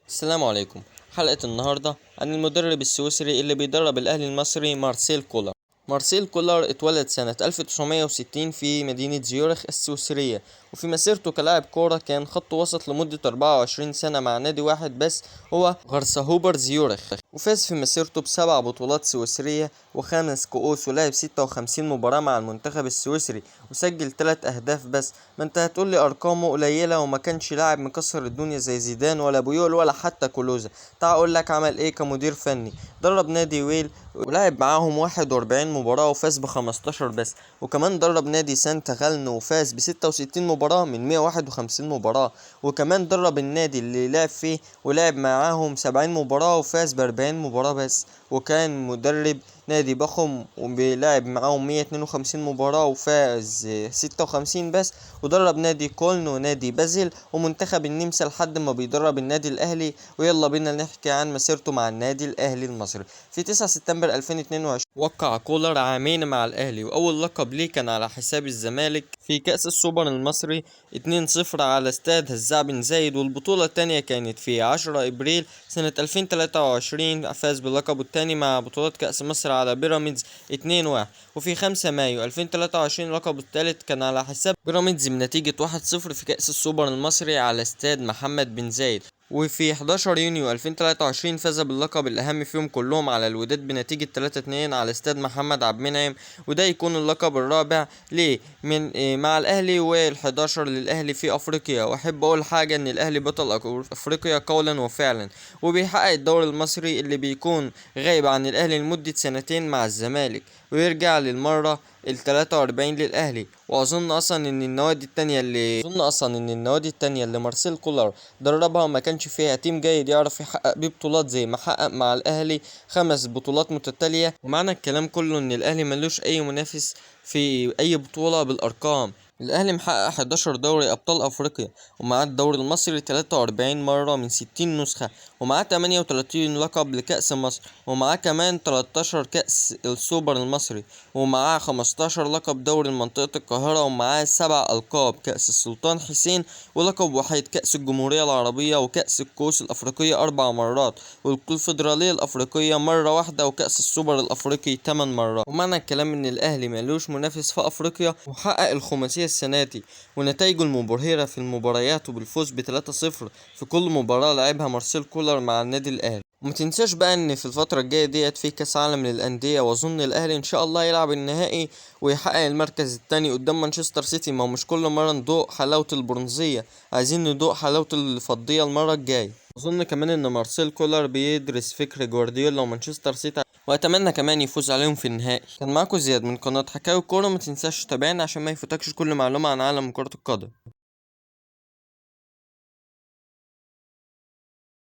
السلام عليكم. حلقة النهاردة عن المدرب السويسري اللي بيدرب الأهلي المصري مارسيل كولر. مارسيل كولر اتولد سنة 1960 في مدينة زيورخ السويسرية، وفي مسيرته كلاعب كورة كان خط وسط لمدة 24 سنة مع نادي واحد بس هو غرسهوبر زيورخ، وفاز في مسيرته ب7 بطولات سويسرية و5 كؤوس، ولعب 56 مباراة مع المنتخب السويسري وسجل 3 أهداف بس. ما انت هتقولي أرقامه قليلة وما كانش لاعب مكسر الدنيا زي زيدان ولا بويول ولا حتى كولوزا. تعال أقولك عمل ايه كمدير فني. درب نادي ويل ولعب معاهم 41 مباراة وفاز ب15 بس، وكمان درب نادي سانت غالن وفاز ب66 مباراة من 151 مباراة، وكمان درب النادي اللي لعب فيه ولعب معاهم 70 مباراة وفاز ب40 مباراة بس، وكان مدرب نادي بخم وبيلعب معاهم 152 مباراة وفاز 56 بس، ودرب نادي كولن ونادي بازل ومنتخب النمسا لحد ما بيدرب النادي الأهلي. ويلا بينا نحكي عن مسيرته مع النادي الأهلي المصري. في 9 سبتمبر 2022 وقع كولر عامين مع الأهلي، وأول لقب ليه كان على حساب الزمالك في كأس السوبر المصري 2-0 على استاد هزاع بن زايد، والبطولة التانية كانت في 10 إبريل سنة 2023 فاز بلقبه التاني مع بطولات كأس مصر على بيراميدز 2-1، وفي 5 مايو 2023 لقبه التالت كان على حساب بيراميدز بنتيجة 1-0 في كأس السوبر المصري على استاد محمد بن زايد، وفي 11 يونيو 2023 فاز باللقب الأهم فيهم كلهم على الوداد بنتيجة 3-2 على استاد محمد عبد المنعم، وده يكون اللقب الرابع ليه من مع الأهلي وال11 للأهلي في أفريقيا. وأحب أقول حاجة إن الأهلي بطل أفريقيا قولا وفعلا، وبيحقق الدوري المصري اللي بيكون غايب عن الأهلي لمدة سنتين مع الزمالك، ويرجع للمرة ال43 للأهلي. وأظن أصلا إن النوادي التانية اللي مارسيل كولر دربها ما كانش فيها تيم جيد يعرف يحقق بيه بطولات زي ما حقق مع الأهلي 5 بطولات متتالية. ومعنى الكلام كله إن الأهلي ملوش أي منافس في أي بطولة بالأرقام. الأهلي محقق 11 دوري أبطال أفريقيا، ومعاه الدوري المصري 43 مرة من 60 نسخة، ومعاه 38 لقب لكأس مصر، ومعاه كمان 13 كأس السوبر المصري، ومعاه 15 لقب دوري منطقة القاهرة، ومعاه 7 ألقاب كأس السلطان حسين، ولقب وحيد كأس الجمهورية العربية، وكأس الكؤوس الأفريقية 4 مرات، والكونفدرالية الأفريقية مرة واحدة، وكأس السوبر الأفريقي 8 مرات. ومعنى الكلام إن الأهلي ملوش منافس في أفريقيا، وحقق الخماسية السنة دي ونتائجه المبهرة في المباريات وبالفوز ب3-0 في كل مباراة لعبها مارسيل كولر مع النادي الأهلي. ومتنساش بقى ان في الفترة الجاية ديت في كاس عالم للأندية، واظن الاهلي ان شاء الله يلعب النهائي ويحقق المركز التاني قدام مانشستر سيتي. ما هو مش كل مرة ندوق حلاوة البرونزية، عايزين ندوق حلاوة الفضية المرة الجاية. اظن كمان ان مارسيل كولر بيدرس فكر جوارديولا ومانشستر سيتي، واتمنى كمان يفوز عليهم في النهائي. كان معاكم زياد من قناة حكاوي كورة، متنساش تتابعنا عشان ما يفوتكش كل معلومة عن عالم كرة القدم.